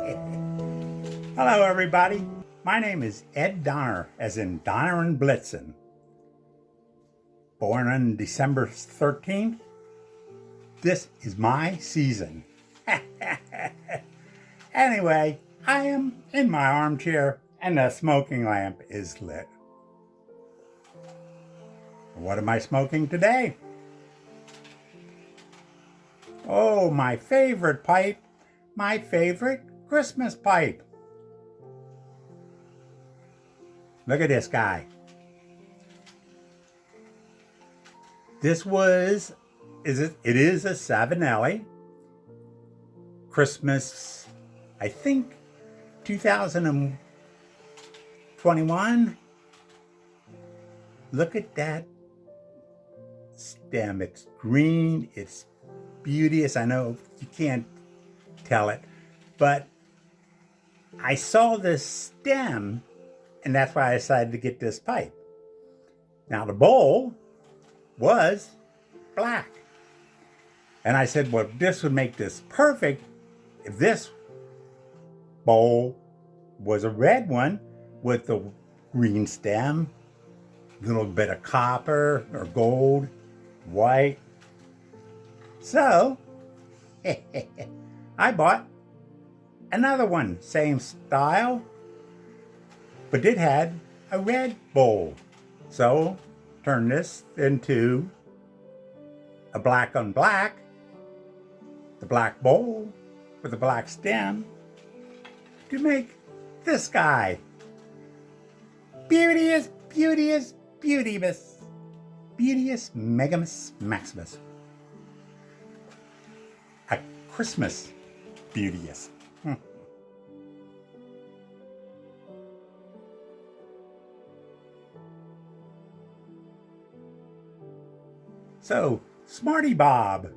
Hello, everybody. My name is Ed Donner, as in Donner and Blitzen. Born on December 13th. This is my season. Anyway, I am in my armchair and the smoking lamp is lit. What am I smoking today? Oh, my favorite pipe, my favorite Christmas pipe. Look at this guy. This it is a Savinelli Christmas, I think 2021. Look at that stem. It's green, it's beauteous. I know you can't tell it, but I saw this stem and that's why I decided to get this pipe. Now the bowl was black. And I said, well, this would make this perfect if this bowl was a red one with the green stem, a little bit of copper or gold, white. So, I bought another one, same style, but it had a red bowl. So, turn this into a black on black, the black bowl with a black stem, to make this guy. Beauteous, beauteous, beauteous, beauteous Megamus Maximus. A Christmas beauteous. So, Smarty Bob, a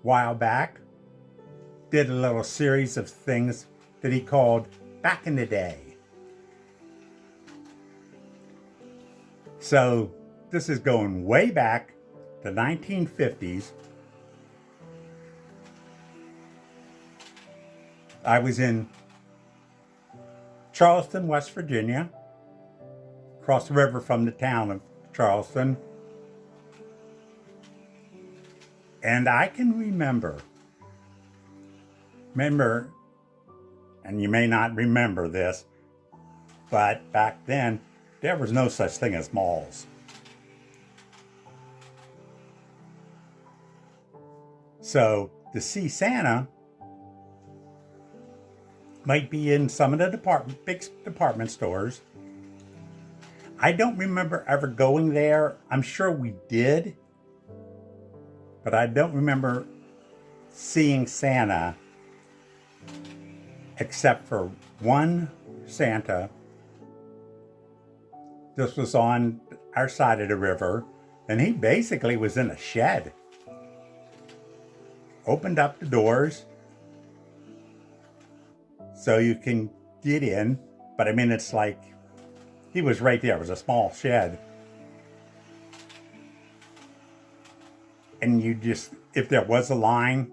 while back, did a little series of things that he called Back in the Day. So, this is going way back to 1950s. I was in Charleston, West Virginia, across the river from the town of Charleston. And I can remember, and you may not remember this, but back then, there was no such thing as malls. So to see Santa might be in some of the big department stores. I don't remember ever going there. I'm sure we did, but I don't remember seeing Santa except for one Santa. This was on our side of the river, and he basically was in a shed. Opened up the doors so you can get in, but I mean, it's like he was right there. It was a small shed. And you just, if there was a line,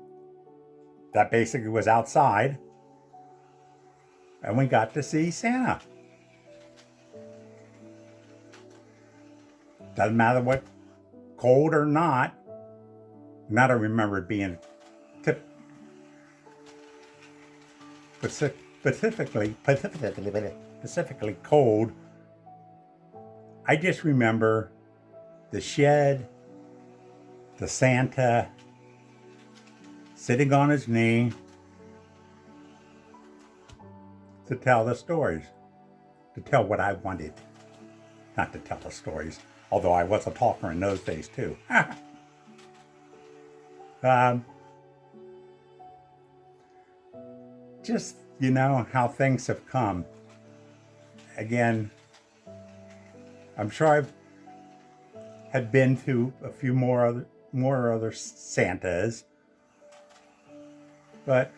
that basically was outside. And we got to see Santa. Doesn't matter what, cold or not. And I don't remember it being specifically cold. I just remember the shed, the Santa sitting on his knee to tell the stories, to tell what I wanted, not to tell the stories, although I was a talker in those days too. Just, how things have come. Again, I'm sure had been to a few more other Santas, but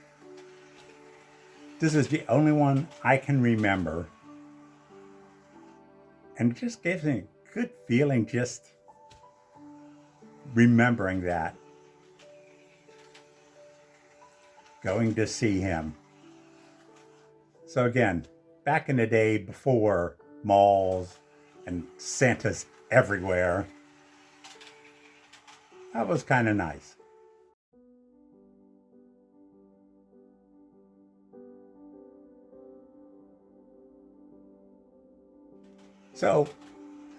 this is the only one I can remember, and it just gives me a good feeling just remembering that, going to see him. So again, back in the day before malls and Santas everywhere, that was kind of nice. So,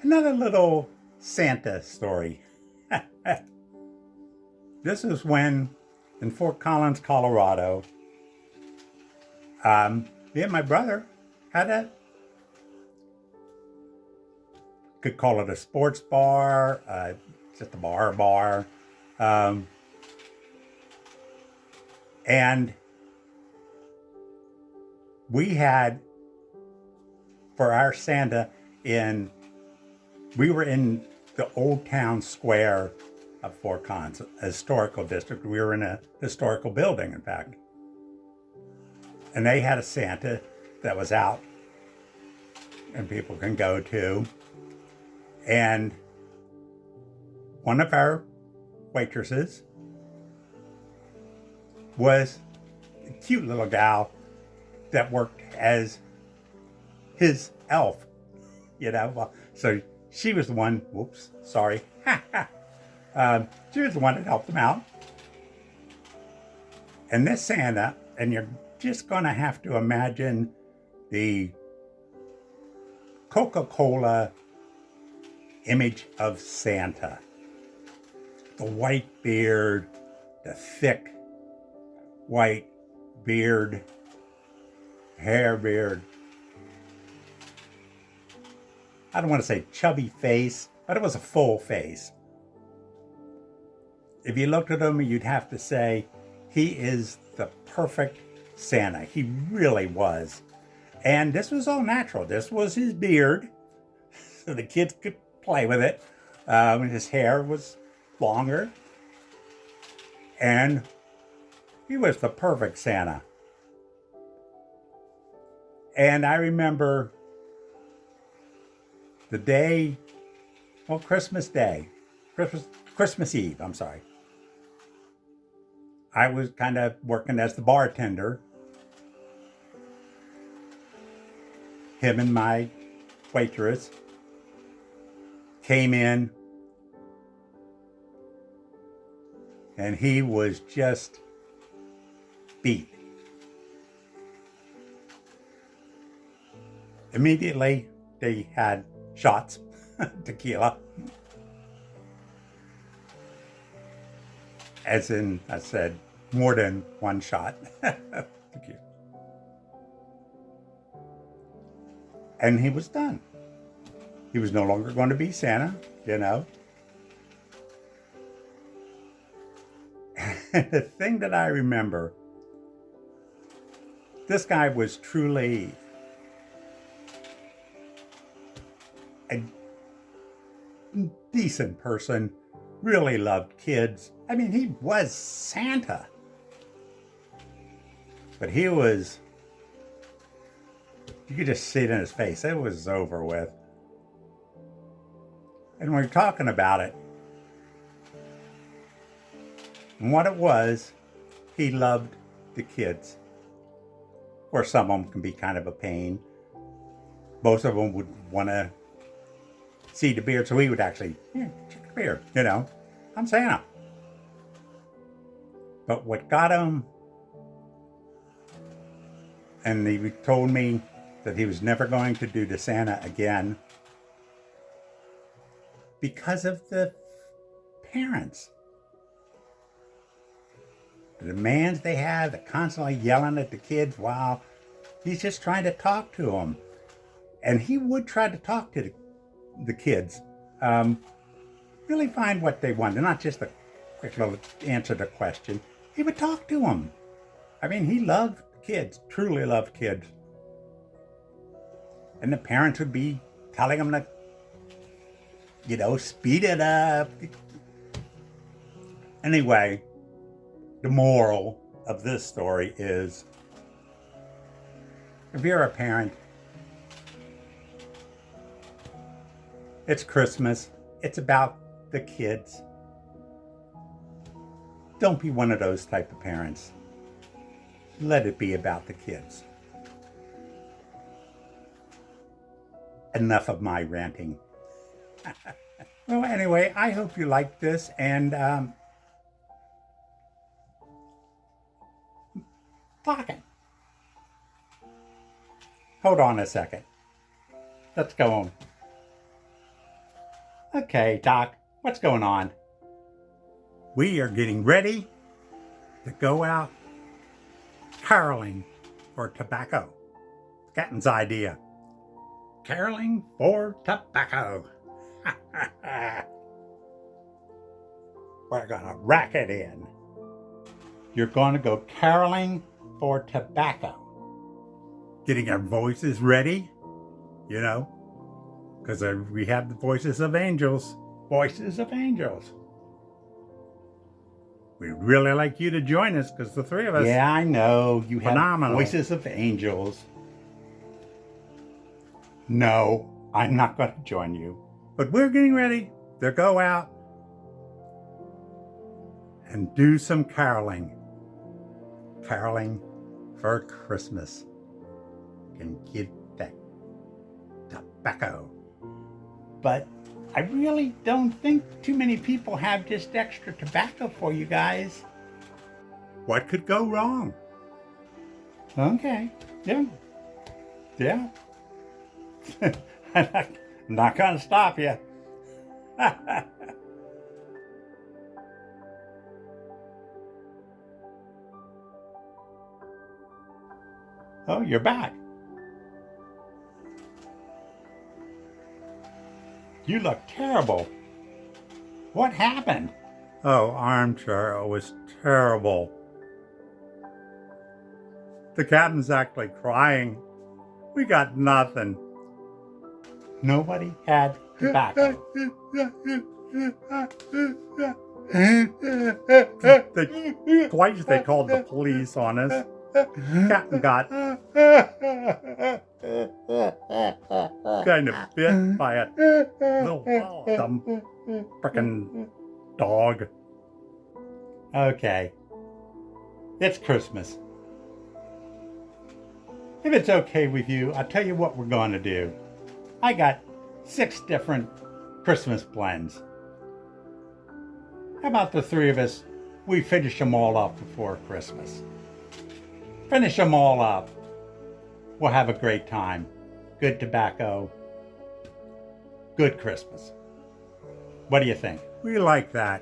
another little Santa story. This is when, in Fort Collins, Colorado, me and my brother had could call it a sports bar, just a bar. Um, and we had, for our Santa, we were in the old town square of Fort Collins, a historical district. We were in a historical building, in fact. And they had a Santa that was out and people can go to. And one of our waitresses was a cute little gal that worked as his elf, so she was the one, whoops, sorry. She was the one that helped him out. And this Santa, and you're just gonna have to imagine the Coca-Cola image of Santa. The white beard, the thick white beard, hair beard. I don't want to say chubby face, but it was a full face. If you looked at him, you'd have to say he is the perfect Santa. He really was. And this was all natural. This was his beard, so the kids could play with it. His hair was longer. And he was the perfect Santa. And I remember the day, Christmas Eve, I'm sorry. I was kind of working as the bartender. Him and my waitress came in, and he was just beat. Immediately, they had shots, tequila. As in, I said, more than one shot. Tequila. And he was done. He was no longer going to be Santa, And the thing that I remember, this guy was truly a decent person, really loved kids. I mean, he was Santa. But he was, you could just see it in his face. It was over with. And when we're talking about it, and what it was, he loved the kids. Or some of them can be kind of a pain. Most of them would want to see the beard, so he would actually, check the beard, I'm Santa. But what got him, and he told me that he was never going to do the Santa again because of the parents. The demands they have, they're constantly yelling at the kids while he's just trying to talk to them. And he would try to talk to the kids, really find what they wanted, not just a quick little answer to the question. He would talk to them. I mean, he loved kids, truly loved kids. And the parents would be telling him to, speed it up. Anyway, the moral of this story is, if you're a parent, it's Christmas. It's about the kids. Don't be one of those type of parents. Let it be about the kids. enough of my ranting. Well, anyway, I hope you liked this, and talking. Hold on a second. Let's go on. Okay, Doc, what's going on? We are getting ready to go out caroling for tobacco. Captain's idea. Caroling for tobacco. We're gonna rack it in. You're gonna go caroling for tobacco. Getting our voices ready, you know, because we have the voices of angels. Voices of angels. We'd really like you to join us because the three of us. Yeah, I know. You phenomenal. Have voices of angels. No, I'm not going to join you. But we're getting ready to go out and do some caroling. Caroling for Christmas. And get that tobacco. But I really don't think too many people have just extra tobacco for you guys. What could go wrong? Okay. Yeah. Yeah. I'm not going to stop you. Oh, you're back. You look terrible. What happened? Oh, armchair, it was terrible. The captain's actually crying. We got nothing. Nobody had tobacco. Twice they called the police on us. Captain got kind of bit by a little dumb frickin' dog. Okay. It's Christmas. If it's okay with you, I'll tell you what we're going to do. I got 6 different Christmas blends. How about the 3 of us, we finish them all up before Christmas? Finish them all up. We'll have a great time. Good tobacco. Good Christmas. What do you think? We like that.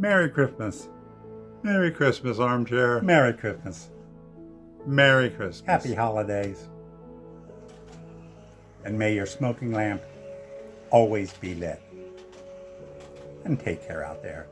Merry Christmas. Merry Christmas, armchair. Merry Christmas. Merry Christmas. Happy holidays. And may your smoking lamp always be lit. And take care out there.